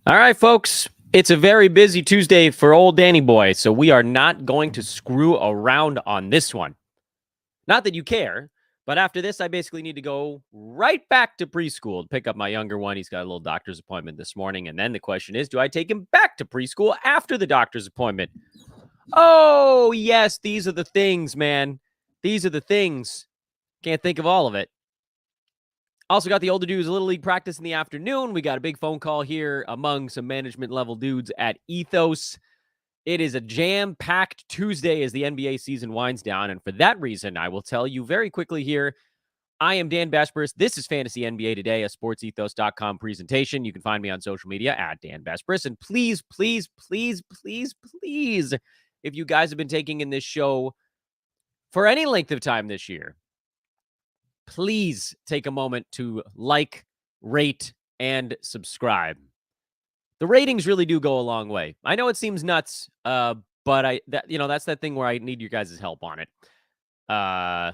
All right, folks. It's a very busy Tuesday for old Danny boy, so we are not going to screw around on this one. Not that you care, but after this, I basically need to go right back to preschool to pick up my younger one. He's got a little doctor's appointment this morning, and then the question is, do I take him back to preschool after the doctor's appointment? Oh, yes, these are the things, man. These are the things. Can't think of all of it. Also got the older dudes Little League practice in the afternoon. We got a big phone call here among some management level dudes at Ethos. It is a jam-packed Tuesday as the NBA season winds down. And for that reason, I will tell you very quickly here, I am Dan Bashburst. This is Fantasy NBA Today, a sportsethos.com presentation. You can find me on social media at Dan Bashburst. And please, please, please, please, please, if you guys have been taking in this show for any length of time this year, please take a moment to like, rate, and subscribe. The ratings really do go a long way. I know it seems nuts, but that's that thing where I need your guys' help on it. I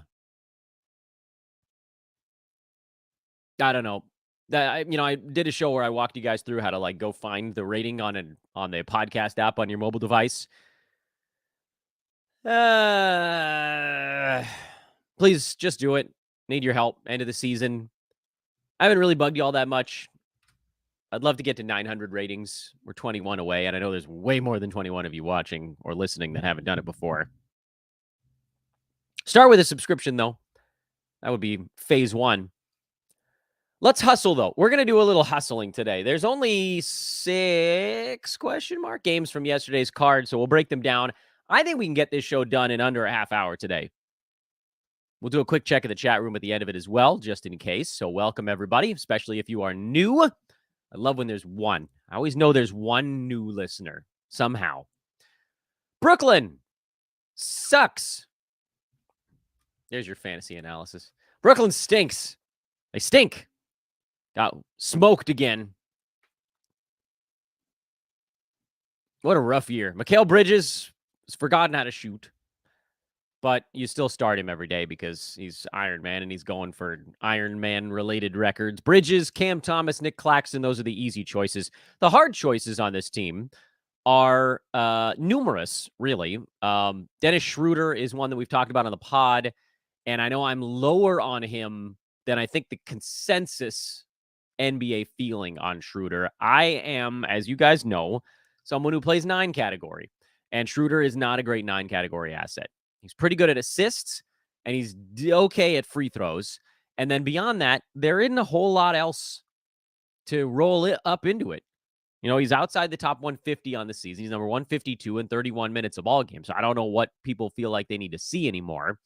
don't know. I did a show where I walked you guys through how to go find the rating on the podcast app on your mobile device. Please just do it. Need your help. End of the season. I haven't really bugged you all that much. I'd love to get to 900 ratings. We're 21 away, and I know there's way more than 21 of you watching or listening that haven't done it before. Start with a subscription, though. That would be phase one. Let's hustle, though. We're going to do a little hustling today. There's only 6 games from yesterday's card, so we'll break them down. I think we can get this show done in under a half hour today. We'll do a quick check of the chat room at the end of it as well, just in case. So welcome, everybody, especially if you are new. I love when there's one. I always know there's one new listener somehow. Brooklyn sucks. There's your fantasy analysis. Brooklyn stinks. They stink. Got smoked again. What a rough year. Mikal Bridges has forgotten how to shoot. But you still start him every day because he's Iron Man and he's going for Iron Man-related records. Bridges, Cam Thomas, Nick Claxton, those are the easy choices. The hard choices on this team are numerous, really. Dennis Schroeder is one that we've talked about on the pod, and I know I'm lower on him than I think the consensus NBA feeling on Schroeder. I am, as you guys know, someone who plays 9 category, and Schroeder is not a great 9 category asset. He's pretty good at assists, and he's okay at free throws. And then beyond that, there isn't a whole lot else to roll it up into it. He's outside the top 150 on the season. He's number 152 in 31 minutes of all games. So I don't know what people feel like they need to see anymore.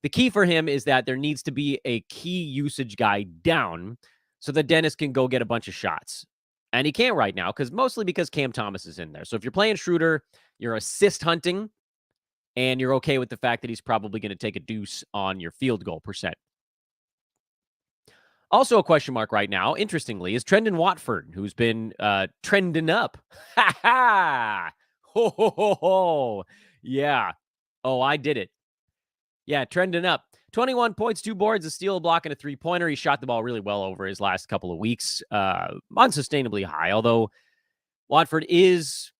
The key for him is that there needs to be a key usage guy down so that Dennis can go get a bunch of shots. And he can't right now, mostly because Cam Thomas is in there. So if you're playing Schroeder, you're assist hunting, and you're okay with the fact that he's probably going to take a deuce on your field goal percent. Also a question mark right now, interestingly, is Trendon Watford, who's been trending up. Ha ha! Ho, ho, ho, ho. Yeah. Oh, I did it. Yeah, trending up. 21 points, 2 boards, a steal, a block, and a three-pointer. He shot the ball really well over his last couple of weeks. Unsustainably high, although Watford is,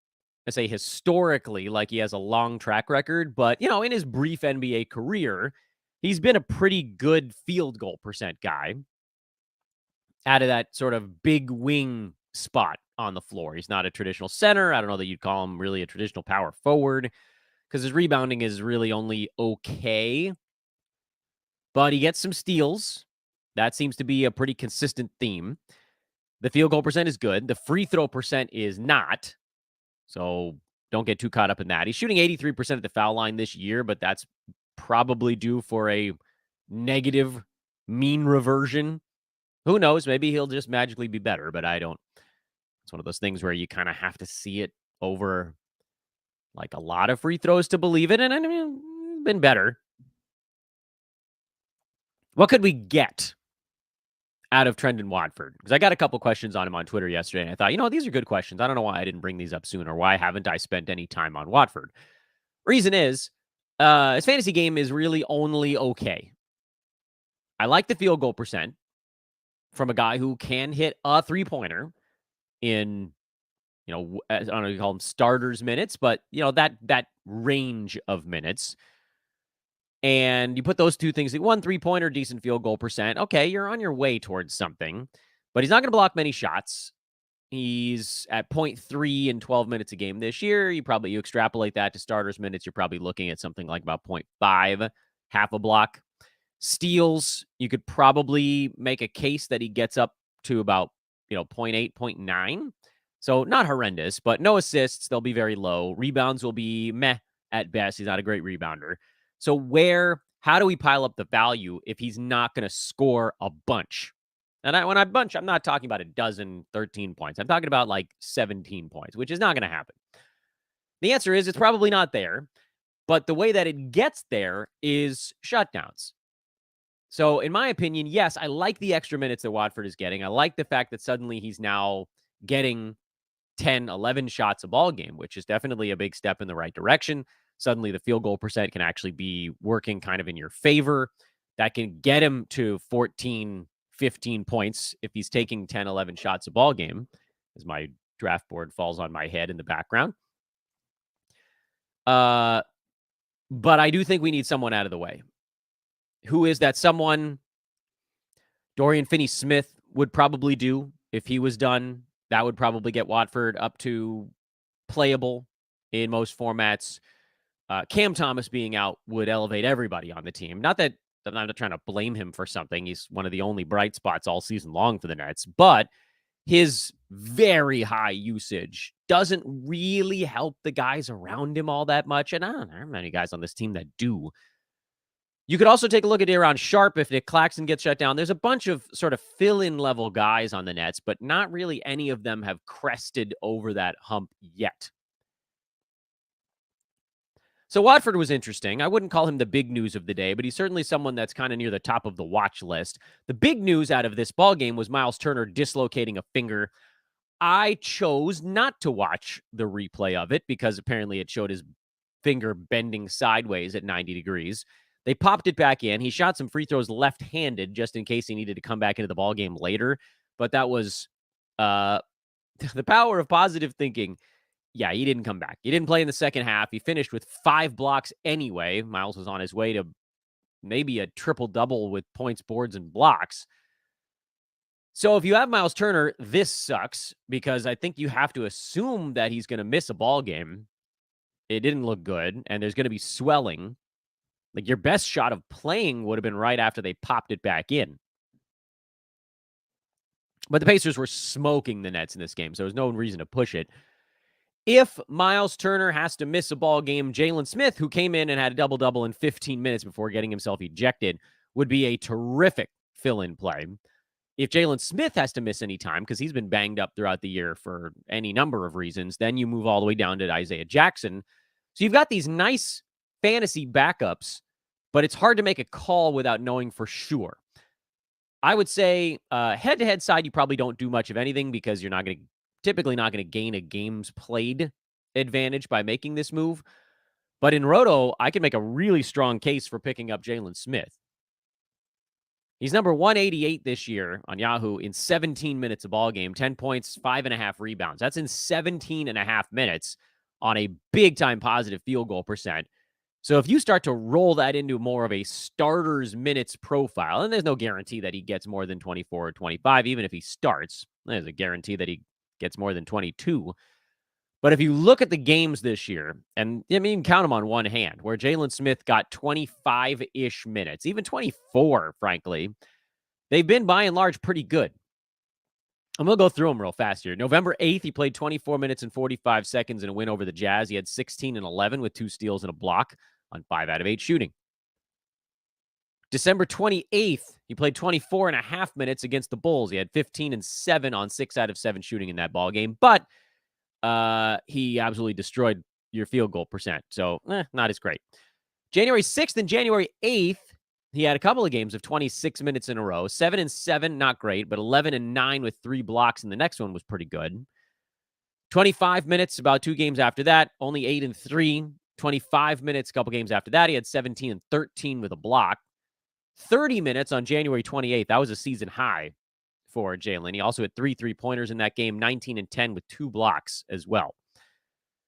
I say historically, like he has a long track record, but, in his brief NBA career, he's been a pretty good field goal percent guy out of that sort of big wing spot on the floor. He's not a traditional center. I don't know that you'd call him really a traditional power forward because his rebounding is really only okay, but he gets some steals. That seems to be a pretty consistent theme. The field goal percent is good. The free throw percent is not. So don't get too caught up in that. He's shooting 83% at the foul line this year, but that's probably due for a negative mean reversion. Who knows? Maybe he'll just magically be better, but I don't. It's one of those things where you kind of have to see it over like a lot of free throws to believe it. And I mean, it's been better. What could we get out of Trendon Watford? Because I got a couple questions on him on Twitter yesterday, and I thought, these are good questions. I don't know why I didn't bring these up sooner. Why haven't I spent any time on Watford? Reason is, his fantasy game is really only okay. I like the field goal percent from a guy who can hit a three-pointer in I don't know if you call them starters minutes, but that range of minutes. And you put those two things, 1 3-pointer, decent field goal percent. Okay, you're on your way towards something, but he's not going to block many shots. He's at 0.3 in 12 minutes a game this year. You extrapolate that to starters minutes, you're probably looking at something like about 0.5, half a block. Steals, you could probably make a case that he gets up to about, 0.8, 0.9. So not horrendous, but no assists. They'll be very low. Rebounds will be meh at best. He's not a great rebounder. So how do we pile up the value if he's not going to score a bunch? And when I bunch, I'm not talking about 12, 13 points. I'm talking about like 17 points, which is not going to happen. The answer is it's probably not there, but the way that it gets there is shutdowns. So in my opinion, yes, I like the extra minutes that Watford is getting. I like the fact that suddenly he's now getting 10, 11 shots a ball game, which is definitely a big step in the right direction. Suddenly the field goal percent can actually be working kind of in your favor. That can get him to 14, 15 points if he's taking 10, 11 shots a ball game, as my draft board falls on my head in the background. But I do think we need someone out of the way. Who is that someone? Dorian Finney-Smith would probably do if he was done. That would probably get Watford up to playable in most formats. Cam Thomas being out would elevate everybody on the team. Not that I'm not trying to blame him for something. He's one of the only bright spots all season long for the Nets, but his very high usage doesn't really help the guys around him all that much. And I don't know how many guys on this team that do. You could also take a look at Aaron Sharp if Nick Claxton gets shut down. There's a bunch of sort of fill-in level guys on the Nets, but not really any of them have crested over that hump yet. So Watford was interesting. I wouldn't call him the big news of the day, but he's certainly someone that's kind of near the top of the watch list. The big news out of this ball game was Myles Turner dislocating a finger. I chose not to watch the replay of it because apparently it showed his finger bending sideways at 90 degrees. They popped it back in. He shot some free throws left-handed just in case he needed to come back into the ball game later. But that was the power of positive thinking. Yeah, he didn't come back. He didn't play in the second half. He finished with 5 blocks anyway. Myles was on his way to maybe a triple-double with points, boards, and blocks. So if you have Myles Turner, this sucks because I think you have to assume that he's going to miss a ball game. It didn't look good, and there's going to be swelling. Like your best shot of playing would have been right after they popped it back in. But the Pacers were smoking the Nets in this game, so there's no reason to push it. If Myles Turner has to miss a ball game, Jalen Smith, who came in and had a double-double in 15 minutes before getting himself ejected, would be a terrific fill-in play. If Jalen Smith has to miss any time, because he's been banged up throughout the year for any number of reasons, then you move all the way down to Isaiah Jackson. So you've got these nice fantasy backups, but it's hard to make a call without knowing for sure. I would say head-to-head side, you probably don't do much of anything because you're typically not going to gain a games played advantage by making this move. But in Roto, I can make a really strong case for picking up Jalen Smith. He's number 188 this year on Yahoo in 17 minutes a ball game, 10 points, 5.5 rebounds. That's in 17.5 minutes on a big-time positive field goal percent. So if you start to roll that into more of a starter's minutes profile, and there's no guarantee that he gets more than 24 or 25, even if he starts, there's a guarantee that he gets more than 22. But if you look at the games this year, and I mean, count them on one hand, where Jalen Smith got 25-ish minutes, even 24, frankly, they've been by and large pretty good. I'm going to go through them real fast here. November 8th, he played 24 minutes and 45 seconds in a win over the Jazz. He had 16 and 11 with 2 steals and a block on 5 out of 8 shooting. December 28th, he played 24 and a half minutes against the Bulls. He had 15 and 7 on 6 out of 7 shooting in that ball game, but he absolutely destroyed your field goal percent. So, not as great. January 6th and January 8th, he had a couple of games of 26 minutes in a row. 7 and 7, not great, but 11 and 9 with 3 blocks, and the next one was pretty good. 25 minutes about 2 games after that, only 8 and 3. 25 minutes a couple games after that, he had 17 and 13 with a block. 30 minutes on January 28th, that was a season high. for Jalen. He also had 3 3-pointers in that game, 19 and 10 with 2 blocks as well.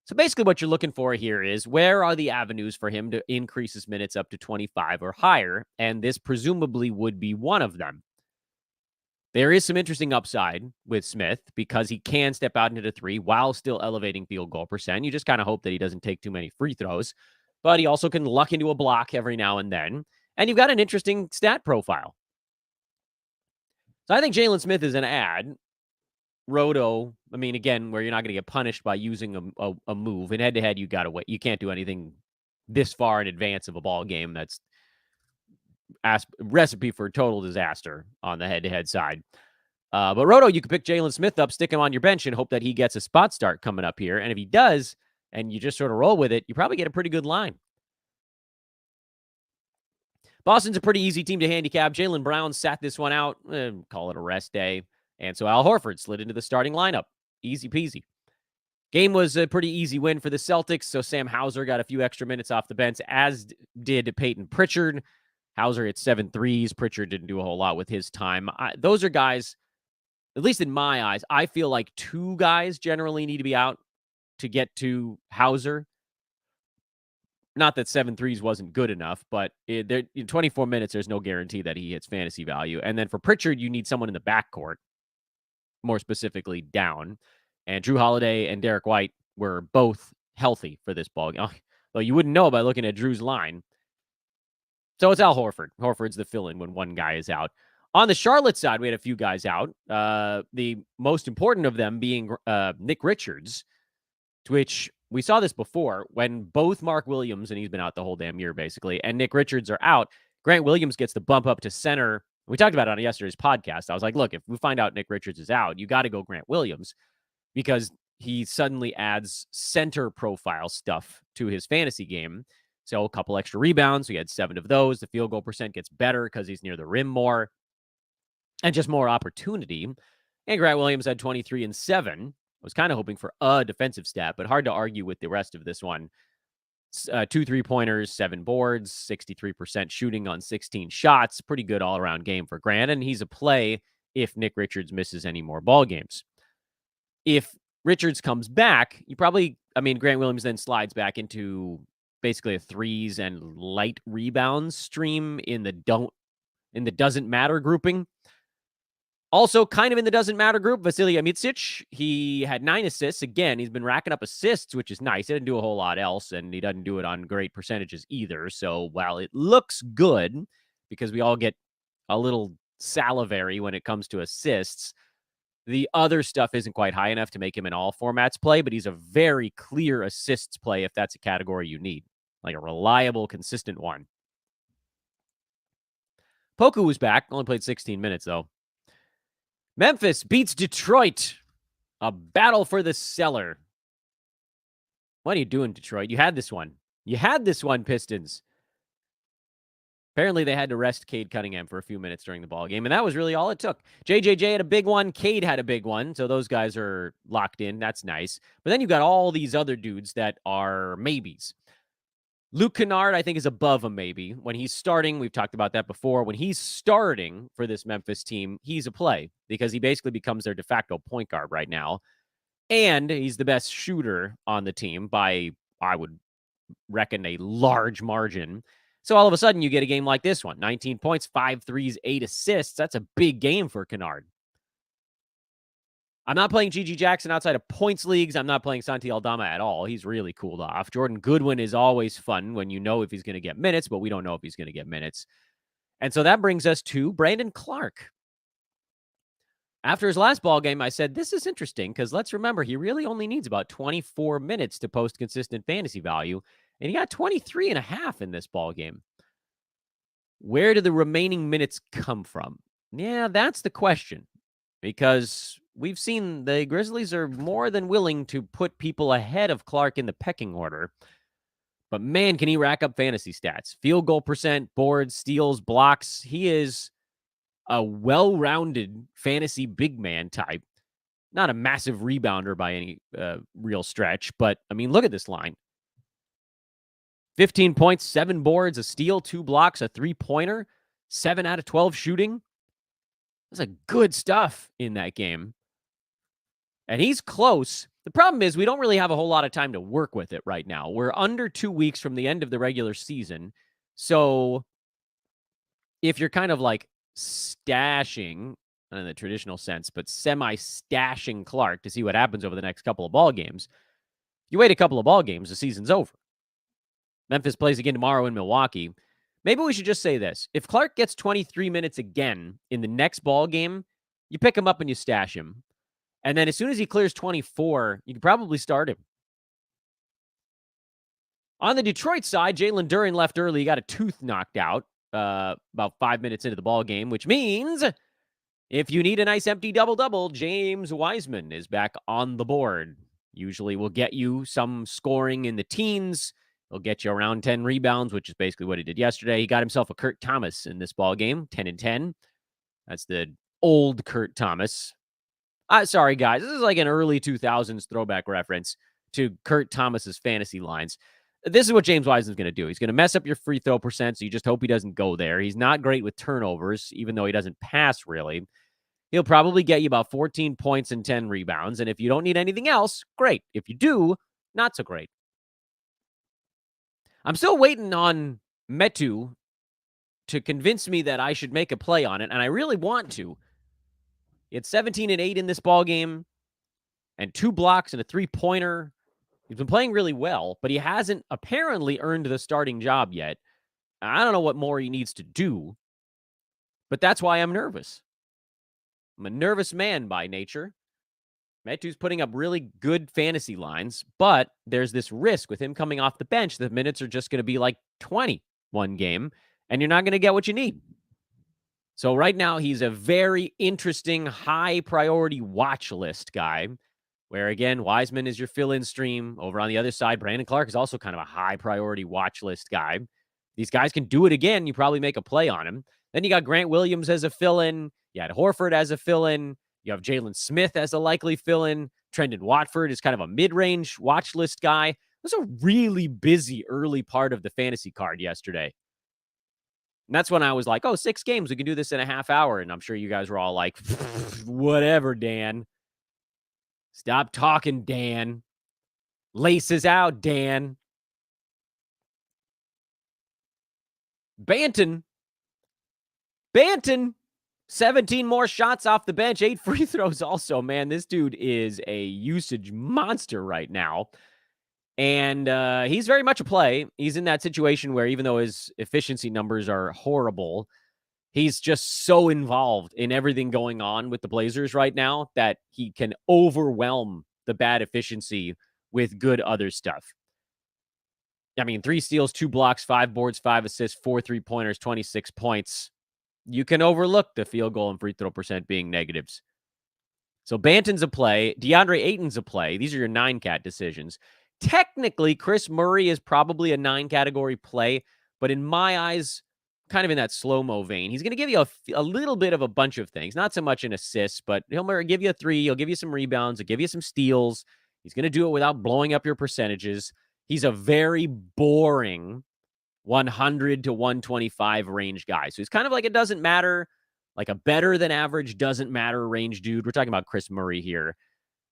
So basically what you're looking for here is where are the avenues for him to increase his minutes up to 25 or higher? And this presumably would be one of them. There is some interesting upside with Smith because he can step out into the 3 while still elevating field goal percent. You just kind of hope that he doesn't take too many free throws, but he also can luck into a block every now and then. And you've got an interesting stat profile. So I think Jalen Smith is an ad. Roto, I mean, again, where you're not going to get punished by using a move. In head-to-head, you got to wait. You can't do anything this far in advance of a ball game. That's recipe for total disaster on the head-to-head side. But Roto, you could pick Jalen Smith up, stick him on your bench, and hope that he gets a spot start coming up here. And if he does, and you just sort of roll with it, you probably get a pretty good line. Boston's a pretty easy team to handicap. Jaylen Brown sat this one out. Call it a rest day. And so Al Horford slid into the starting lineup. Easy peasy. Game was a pretty easy win for the Celtics, so Sam Hauser got a few extra minutes off the bench, as did Peyton Pritchard. Hauser hit 7 threes. Pritchard didn't do a whole lot with his time. Those are guys, at least in my eyes, I feel like 2 guys generally need to be out to get to Hauser. Not that 7 threes wasn't good enough, but in 24 minutes, there's no guarantee that he hits fantasy value. And then for Pritchard, you need someone in the backcourt, more specifically down. And Drew Holiday and Derek White were both healthy for this ball game. Though you wouldn't know by looking at Drew's line. So it's Al Horford. Horford's the fill-in when one guy is out. On the Charlotte side, we had a few guys out. The most important of them being Nick Richards, which we saw this before when both Mark Williams, and he's been out the whole damn year basically, and Nick Richards are out. Grant Williams gets the bump up to center. We talked about it on yesterday's podcast. I was like, look, if we find out Nick Richards is out, you got to go Grant Williams because he suddenly adds center profile stuff to his fantasy game. So a couple extra rebounds. We had 7 of those. The field goal percent gets better because he's near the rim more and just more opportunity. And Grant Williams had 23 and 7. I was kind of hoping for a defensive stat, but hard to argue with the rest of this one. 2 3-pointers, 7 boards, 63% shooting on 16 shots. Pretty good all-around game for Grant, and he's a play if Nick Richards misses any more ball games. If Richards comes back, Grant Williams then slides back into basically a threes and light rebounds stream in the doesn't matter grouping. Also, kind of in the doesn't matter group, Vasilij Micic. He had 9 assists. Again, he's been racking up assists, which is nice. He didn't do a whole lot else, and he doesn't do it on great percentages either. So while it looks good, because we all get a little salivary when it comes to assists, the other stuff isn't quite high enough to make him an all formats play, but he's a very clear assists play if that's a category you need, like a reliable, consistent one. Poku was back, only played 16 minutes, though. Memphis beats Detroit. A battle for the cellar. What are you doing, Detroit? You had this one. Pistons. Apparently, they had to rest Cade Cunningham for a few minutes during the ball game, and that was really all it took. JJJ had a big one. Cade had a big one, so those guys are locked in. That's nice. But then you've got all these other dudes that are maybes. Luke Kennard, I think, is above a maybe. When he's starting, we've talked about that before. When he's starting for this Memphis team, he's a play because he basically becomes their de facto point guard right now. And he's the best shooter on the team by, I would reckon, a large margin. So all of a sudden, you get a game like this one. 19 points, 5 threes, 8 assists. That's a big game for Kennard. I'm not playing Gigi Jackson outside of points leagues. I'm not playing Santi Aldama at all. He's really cooled off. Jordan Goodwin is always fun when you know if he's going to get minutes, but we don't know if he's going to get minutes. And so that brings us to Brandon Clarke. After his last ball game, I said, this is interesting because let's remember, he really only needs about 24 minutes to post consistent fantasy value, and he got 23 and a half in this ball game. Where do the remaining minutes come from? Yeah, that's the question, because we've seen the Grizzlies are more than willing to put people ahead of Clarke in the pecking order. But man, can he rack up fantasy stats. Field goal percent, boards, steals, blocks. He is a well-rounded fantasy big man type. Not a massive rebounder by any real stretch. But, I mean, look at this line. 15 points, 7 boards, a steal, 2 blocks, a 3-pointer, 7 out of 12 shooting. There's like good stuff in that game. And he's close. The problem is we don't really have a whole lot of time to work with it right now. We're under 2 weeks from the end of the regular season. So if you're kind of like stashing, not in the traditional sense, but semi-stashing Clarke to see what happens over the next couple of ball games, you wait a couple of ball games, the season's over. Memphis plays again tomorrow in Milwaukee. Maybe we should just say this. If Clarke gets 23 minutes again in the next ball game, you pick him up and you stash him. And then as soon as he clears 24, you can probably start him. On the Detroit side, Jalen Duren left early. He got a tooth knocked out about 5 minutes into the ball game, which means if you need a nice empty double-double, James Wiseman is back on the board. Usually will get you some scoring in the teens. He'll get you around 10 rebounds, which is basically what he did yesterday. He got himself a Kurt Thomas in this ball game, 10 and 10. That's the old Kurt Thomas. Sorry, guys. This is like an early 2000s throwback reference to Kurt Thomas's fantasy lines. This is what James Wiseman's going to do. He's going to mess up your free throw percent, so you just hope he doesn't go there. He's not great with turnovers, even though he doesn't pass really. He'll probably get you about 14 points and 10 rebounds, and if you don't need anything else, great. If you do, not so great. I'm still waiting on Metu to convince me that I should make a play on it, and I really want to. He had 17 and 8 in this ball game, and 2 blocks and a 3-pointer. He's been playing really well, but he hasn't apparently earned the starting job yet. I don't know what more he needs to do, but that's why I'm nervous. I'm a nervous man by nature. Metu's putting up really good fantasy lines, but there's this risk with him coming off the bench. The minutes are just going to be like 20 one game, and you're not going to get what you need. So right now, he's a very interesting, high-priority watch list guy, where, again, Wiseman is your fill-in stream. Over on the other side, Brandon Clarke is also kind of a high-priority watch list guy. These guys can do it again. You probably make a play on him. Then you got Grant Williams as a fill-in. You had Horford as a fill-in. You have Jalen Smith as a likely fill-in. Trendon Watford is kind of a mid-range watch list guy. It was a really busy early part of the fantasy card yesterday. And that's when I was like, 6 games. We can do this in a half hour. And I'm sure you guys were all like, whatever, Dan. Stop talking, Dan. Laces out, Dan. Banton. 17 more shots off the bench, 8 free throws also. Man, this dude is a usage monster right now. And he's very much a play. He's in that situation where even though his efficiency numbers are horrible, he's just so involved in everything going on with the Blazers right now that he can overwhelm the bad efficiency with good other stuff. I mean, 3 steals, 2 blocks, 5 boards, 5 assists, 4 3-pointers, 26 points. You can overlook the field goal and free throw percent being negatives. So Banton's a play. DeAndre Ayton's a play. These are your 9-cat decisions. Technically, Chris Murray is probably a 9-category play, but in my eyes, kind of in that slow-mo vein. He's going to give you a little bit of a bunch of things. Not so much an assist, but he'll give you a 3. He'll give you some rebounds. He'll give you some steals. He's going to do it without blowing up your percentages. He's a very boring 100 to 125 range guy. So he's kind of like it doesn't matter, like a better than average doesn't matter range dude. We're talking about Chris Murray here,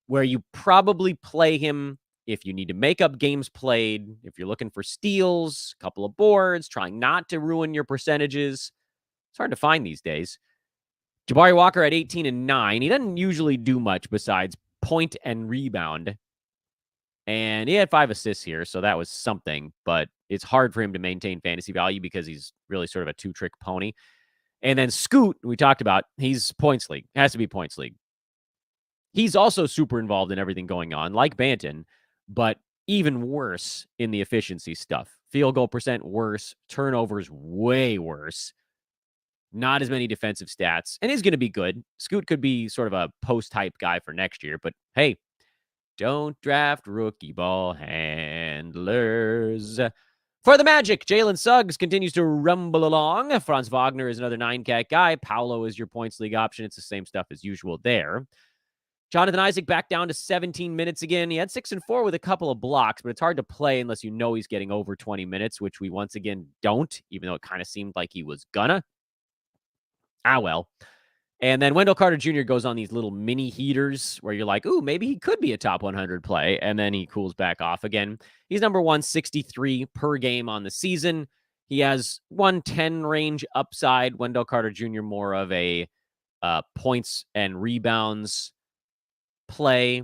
where you probably play him if you need to make up games played, if you're looking for steals, a couple of boards, trying not to ruin your percentages. It's hard to find these days. Jabari Walker at 18 and 9. He doesn't usually do much besides point and rebound. And he had 5 assists here, so that was something. But it's hard for him to maintain fantasy value because he's really sort of a 2-trick pony. And then Scoot, we talked about, he's points league. Has to be points league. He's also super involved in everything going on, like Banton, but even worse in the efficiency stuff. Field goal percent worse. Turnovers way worse. Not as many defensive stats. And he's going to be good. Scoot could be sort of a post-type guy for next year. But hey, don't draft rookie ball handlers. For the Magic, Jalen Suggs continues to rumble along. Franz Wagner is another 9-cat guy. Paolo is your points league option. It's the same stuff as usual there. Jonathan Isaac back down to 17 minutes again. He had 6 and 4 with a couple of blocks, but it's hard to play unless you know he's getting over 20 minutes, which we once again don't, even though it kind of seemed like he was gonna. Well. And then Wendell Carter Jr. goes on these little mini heaters where you're like, ooh, maybe he could be a top 100 play. And then he cools back off again. He's number 163 per game on the season. He has 110 range upside. Wendell Carter Jr. more of a points and rebounds play.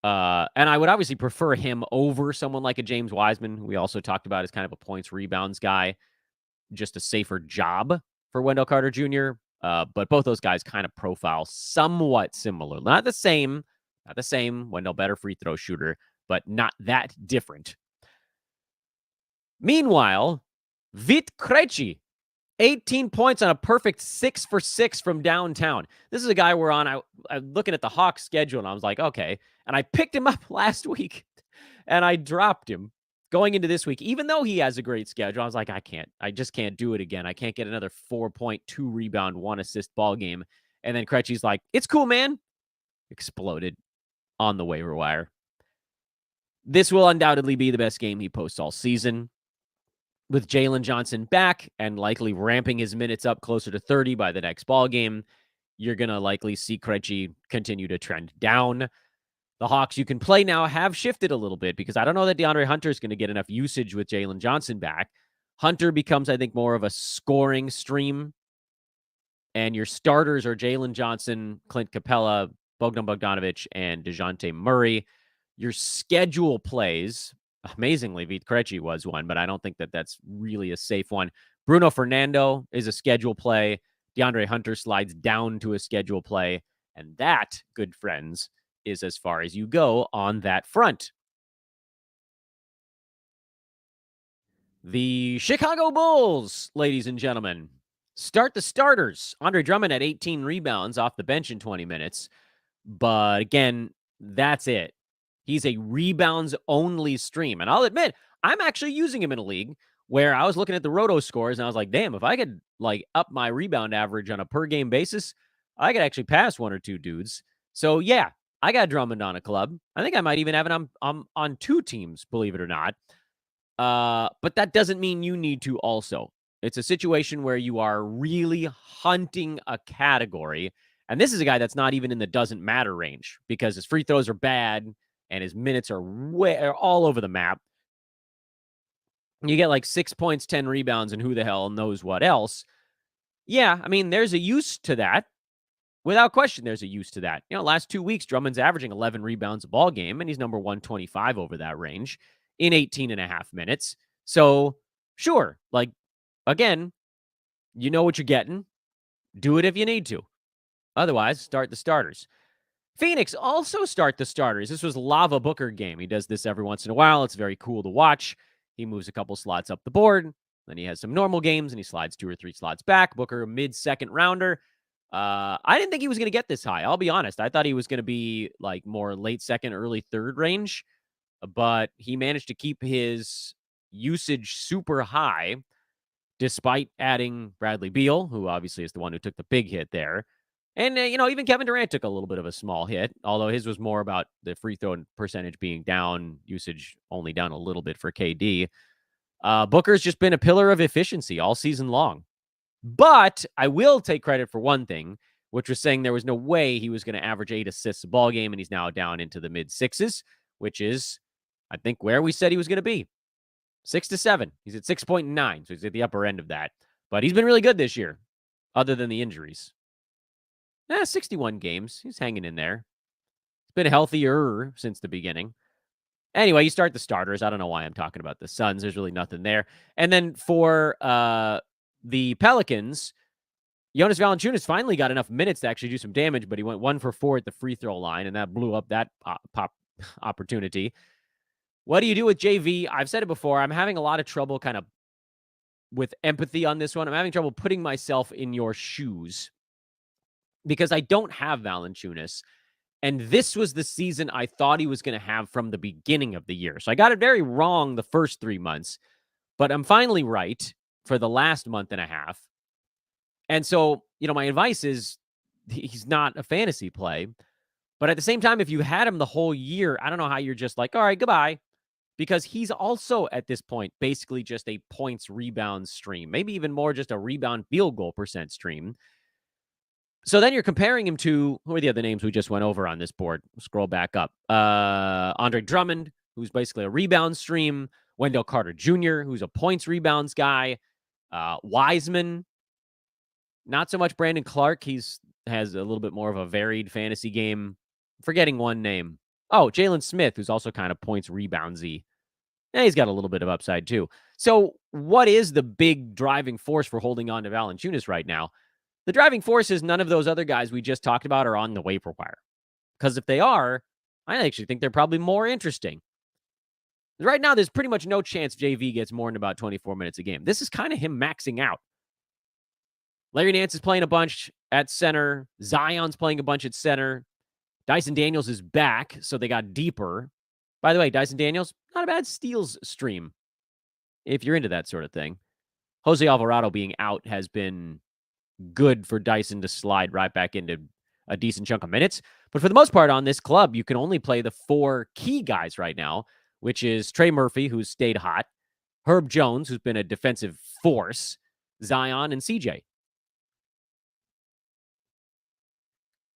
And I would obviously prefer him over someone like a James Wiseman, who we also talked about as kind of a points rebounds guy. Just a safer job for Wendell Carter Jr. But both those guys kind of profile somewhat similar. Not the same. Wendell better free throw shooter, but not that different. Meanwhile, Vit Krejci, 18 points on a perfect 6 for 6 from downtown. This is a guy we're on. I'm looking at the Hawks schedule, and I was like, okay. And I picked him up last week, and I dropped him going into this week. Even though he has a great schedule, I was like, I just can't do it again. I can't get another 4.2 rebound, 1 assist ball game. And then Krejci's like, it's cool, man. Exploded on the waiver wire. This will undoubtedly be the best game he posts all season. With Jalen Johnson back and likely ramping his minutes up closer to 30 by the next ball game, you're going to likely see Krejci continue to trend down. The Hawks you can play now have shifted a little bit because I don't know that DeAndre Hunter is going to get enough usage with Jalen Johnson back. Hunter becomes, I think, more of a scoring stream. And your starters are Jalen Johnson, Clint Capella, Bogdan Bogdanovic, and DeJounte Murray. Your schedule plays, amazingly, Vit Krejci was one, but I don't think that that's really a safe one. Bruno Fernando is a schedule play. DeAndre Hunter slides down to a schedule play. And that, good friends, is as far as you go on that front. The Chicago Bulls, ladies and gentlemen, start the starters. Andre Drummond had 18 rebounds off the bench in 20 minutes. But again, that's it. He's a rebounds-only stream. And I'll admit, I'm actually using him in a league where I was looking at the roto scores and I was like, damn, if I could up my rebound average on a per-game basis, I could actually pass one or two dudes. So, yeah, I got Drummond on a club. I think I might even have it on 2 teams, believe it or not. But that doesn't mean you need to also. It's a situation where you are really hunting a category. And this is a guy that's not even in the doesn't matter range because his free throws are bad and his minutes are all over the map. You get 6 points, 10 rebounds, and who the hell knows what else. Yeah, I mean, there's a use to that. Without question, there's a use to that. Last 2 weeks, Drummond's averaging 11 rebounds a ball game, and he's number 125 over that range in 18 and a half minutes. So, sure, again, you know what you're getting. Do it if you need to. Otherwise, start the starters. Phoenix also start the starters. This was Lava Booker game. He does this every once in a while. It's very cool to watch. He moves a couple slots up the board. Then he has some normal games, and he slides 2 or 3 slots back. Booker, mid-second rounder. I didn't think he was going to get this high. I'll be honest. I thought he was going to be more late second, early third range. But he managed to keep his usage super high despite adding Bradley Beal, who obviously is the one who took the big hit there. And, even Kevin Durant took a little bit of a small hit, although his was more about the free throw percentage being down, usage only down a little bit for KD. Booker's just been a pillar of efficiency all season long. But I will take credit for one thing, which was saying there was no way he was going to average 8 assists a ball game, and he's now down into the mid-6s, which is, I think, where we said he was going to be. 6 to 7. He's at 6.9, so he's at the upper end of that. But he's been really good this year, other than the injuries. 61 games. He's hanging in there. He's been healthier since the beginning. Anyway, you start the starters. I don't know why I'm talking about the Suns. There's really nothing there. And then for the Pelicans, Jonas Valanciunas finally got enough minutes to actually do some damage, but he went 1 for 4 at the free throw line, and that blew up that pop opportunity. What do you do with JV? I've said it before. I'm having a lot of trouble kind of with empathy on this one. I'm having trouble putting myself in your shoes because I don't have Valanciunas. And this was the season I thought he was going to have from the beginning of the year. So I got it very wrong the first 3 months, but I'm finally right for the last month and a half. And so, my advice is he's not a fantasy play. But at the same time, if you had him the whole year, I don't know how you're just all right, goodbye. Because he's also, at this point, basically just a points rebound stream. Maybe even more just a rebound field goal percent stream. So then you're comparing him to, who are the other names we just went over on this board? Scroll back up. Andre Drummond, who's basically a rebound stream. Wendell Carter Jr., who's a points rebounds guy. Wiseman, not so much Brandon Clarke. Has a little bit more of a varied fantasy game. Forgetting one name. Oh, Jalen Smith, who's also kind of points reboundsy. Yeah, he's got a little bit of upside too. So what is the big driving force for holding on to Valanciunas right now? The driving force is none of those other guys we just talked about are on the waiver wire. Because if they are, I actually think they're probably more interesting. Right now, there's pretty much no chance JV gets more than about 24 minutes a game. This is kind of him maxing out. Larry Nance is playing a bunch at center. Zion's playing a bunch at center. Dyson Daniels is back, so they got deeper. By the way, Dyson Daniels, not a bad steals stream, if you're into that sort of thing. Jose Alvarado being out has been good for Dyson to slide right back into a decent chunk of minutes. But for the most part on this club, you can only play the 4 key guys right now, which is Trey Murphy, who's stayed hot, Herb Jones, who's been a defensive force, Zion, and CJ.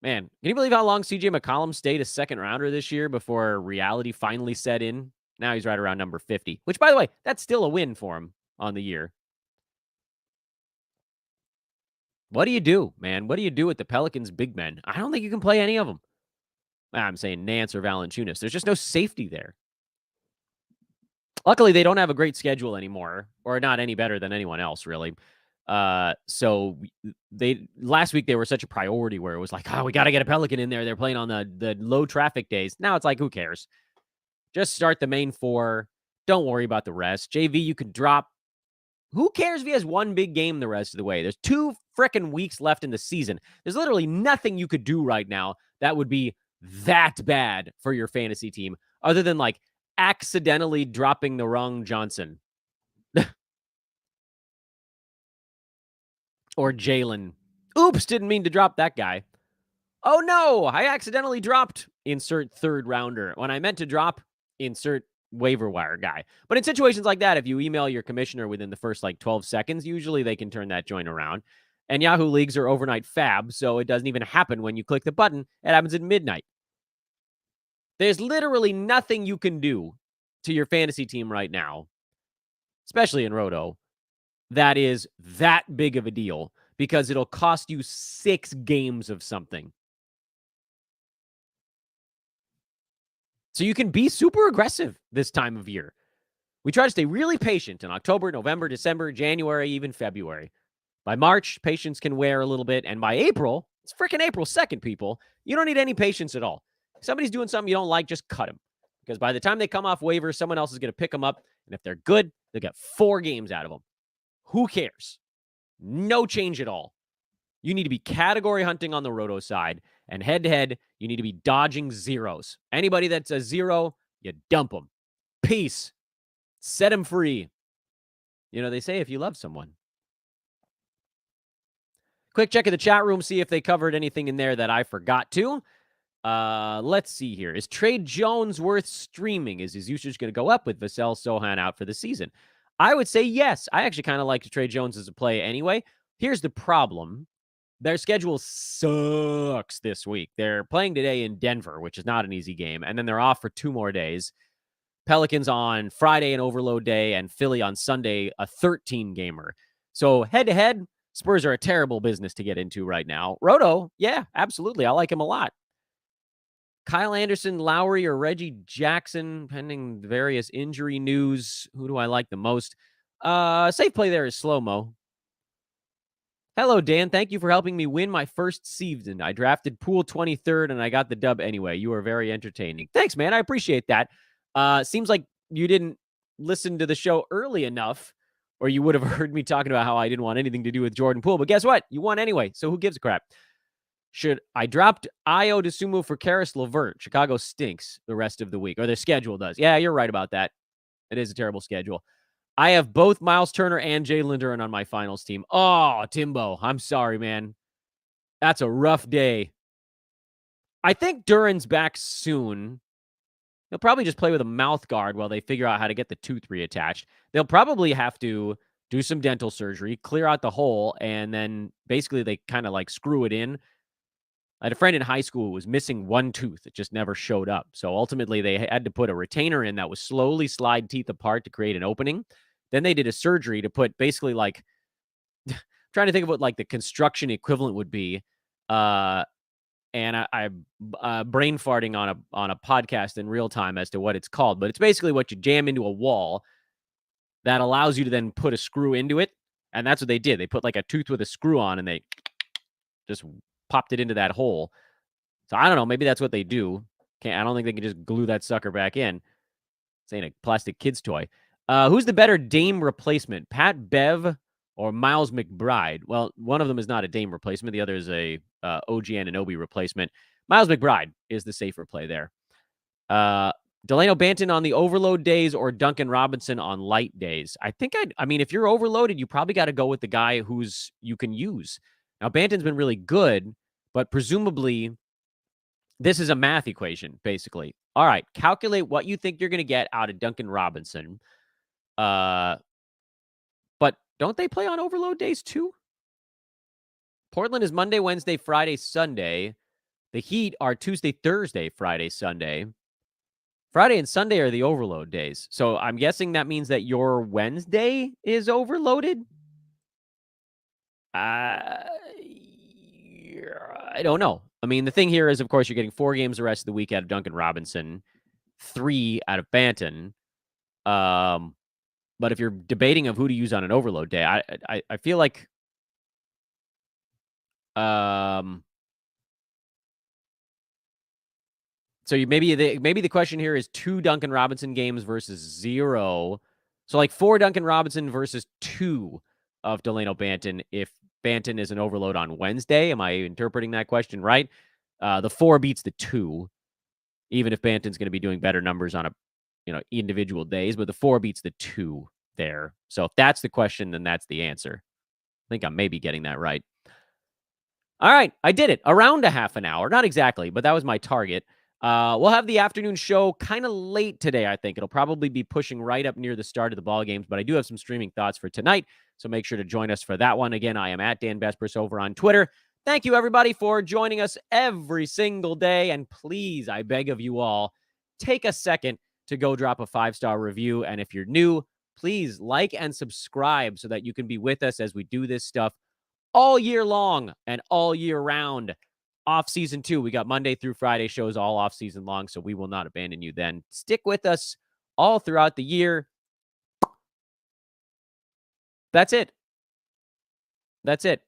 Man, can you believe how long CJ McCollum stayed a second rounder this year before reality finally set in? Now he's right around number 50, which, by the way, that's still a win for him on the year. What do you do, man? What do you do with the Pelicans' big men? I don't think you can play any of them. I'm saying Nance or Valanciunas. There's just no safety there. Luckily, they don't have a great schedule anymore, or not any better than anyone else, really. So last week they were such a priority where it was like, oh, we got to get a Pelican in there. They're playing on the low traffic days. Now it's like, who cares? Just start the main 4. Don't worry about the rest. JV, you could drop. Who cares if he has one big game the rest of the way? There's 2 frickin' weeks left in the season. There's literally nothing you could do right now that would be that bad for your fantasy team other than like accidentally dropping the wrong Johnson or Jalen. Oops, didn't mean to drop that guy. Oh no, I accidentally dropped insert 3rd rounder when I meant to drop insert waiver wire guy. But in situations like that, if you email your commissioner within the first like 12 seconds, usually they can turn that joint around. And Yahoo leagues are overnight fab, so it doesn't even happen when you click the button. It happens at midnight. There's literally nothing you can do to your fantasy team right now, especially in Roto, that is that big of a deal because it'll cost you 6 games of something. So you can be super aggressive this time of year. We try to stay really patient in October, November, December, January, even February. By March, patience can wear a little bit. And by April, it's freaking April 2nd, people. You don't need any patience at all. If somebody's doing something you don't like, just cut them. Because by the time they come off waivers, someone else is going to pick them up. And if they're good, they'll get 4 games out of them. Who cares? No change at all. You need to be category hunting on the Roto side. And head-to-head, you need to be dodging zeros. Anybody that's a 0, you dump them. Peace. Set them free. You know, they say if you love someone. Quick check of the chat room, see if they covered anything in there that I forgot to. Let's see here. Is Trey Jones worth streaming? Is his usage going to go up with Vassell Sohan out for the season? I would say yes. I actually kind of like Trey Jones as a play anyway. Here's the problem. Their schedule sucks this week. They're playing today in Denver, which is not an easy game, and then they're off for 2 more days. Pelicans on Friday, an overload day, and Philly on Sunday, a 13-gamer. So head-to-head, Spurs are a terrible business to get into right now. Roto, yeah, absolutely. I like him a lot. Kyle Anderson, Lowry, or Reggie Jackson, pending various injury news. Who do I like the most? Safe play there is Slow-Mo. Hello, Dan. Thank you for helping me win my first season. I drafted Poole 23rd, and I got the dub anyway. You are very entertaining. Thanks, man. I appreciate that. Seems like you didn't listen to the show early enough, or you would have heard me talking about how I didn't want anything to do with Jordan Poole. But guess what? You won anyway, so who gives a crap? I dropped Io DeSumo for Karis LeVert. Chicago stinks the rest of the week, or their schedule does. Yeah, you're right about that. It is a terrible schedule. I have both Myles Turner and Jalen Duren on my finals team. Oh, Timbo, I'm sorry, man. That's a rough day. I think Duren's back soon. He'll probably just play with a mouth guard while they figure out how to get the tooth reattached. They'll probably have to do some dental surgery, clear out the hole, and then basically they kind of like screw it in I had a friend in high school who was missing one tooth. It just never showed up. So ultimately, they had to put a retainer in that would slowly slide teeth apart to create an opening. Then they did a surgery to put basically like, trying to think of what like the construction equivalent would be. And I'm brain farting on a podcast in real time as to what it's called. But it's basically what you jam into a wall that allows you to then put a screw into it. And that's what they did. They put like a tooth with a screw on and they just popped it into that hole. So I don't know. Maybe that's what they do. I don't think they can just glue that sucker back in. This ain't a plastic kid's toy. Who's the better Dame replacement, Pat Bev or Miles McBride? Well, one of them is not a Dame replacement. The other is a OG Anunoby replacement. Miles McBride is the safer play there. Delano Banton on the overload days or Duncan Robinson on light days? I mean, if you're overloaded, you probably got to go with the guy who's you can use. Now, Banton's been really good, but presumably this is a math equation, basically. All right, calculate what you think you're going to get out of Duncan Robinson. But don't they play on overload days too? Portland is Monday, Wednesday, Friday, Sunday. The Heat are Tuesday, Thursday, Friday, Sunday. Friday and Sunday are the overload days. So I'm guessing that means that your Wednesday is overloaded? I don't know. I mean, the thing here is, of course, you're getting 4 games the rest of the week out of Duncan Robinson, 3 out of Banton. But if you're debating of who to use on an overload day, I feel like so maybe the question here is 2 Duncan Robinson games versus 0. So like 4 Duncan Robinson versus 2 of Delano Banton if Banton is an overload on Wednesday. Am I interpreting that question right? The 4 beats the 2, even if Banton's going to be doing better numbers on individual days, but the 4 beats the 2 there. So if that's the question, then that's the answer. I think I'm maybe getting that right. All right, I did it. Around a half an hour. Not exactly, but that was my target. We'll have the afternoon show kind of late today, I think. It'll probably be pushing right up near the start of the ball games, but I do have some streaming thoughts for tonight, so make sure to join us for that one. Again, I am at Dan Bespris over on Twitter. Thank you, everybody, for joining us every single day, and please, I beg of you all, take a second to go drop a 5-star review, and if you're new, please like and subscribe so that you can be with us as we do this stuff all year long and all year round. Off season 2, we got Monday through Friday shows all off season long, so we will not abandon you then. Stick with us all throughout the year. That's it.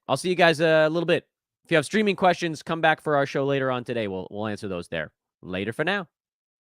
I'll see you guys a little bit. If you have streaming questions, come back for our show later on today. We'll answer those there. Later for now.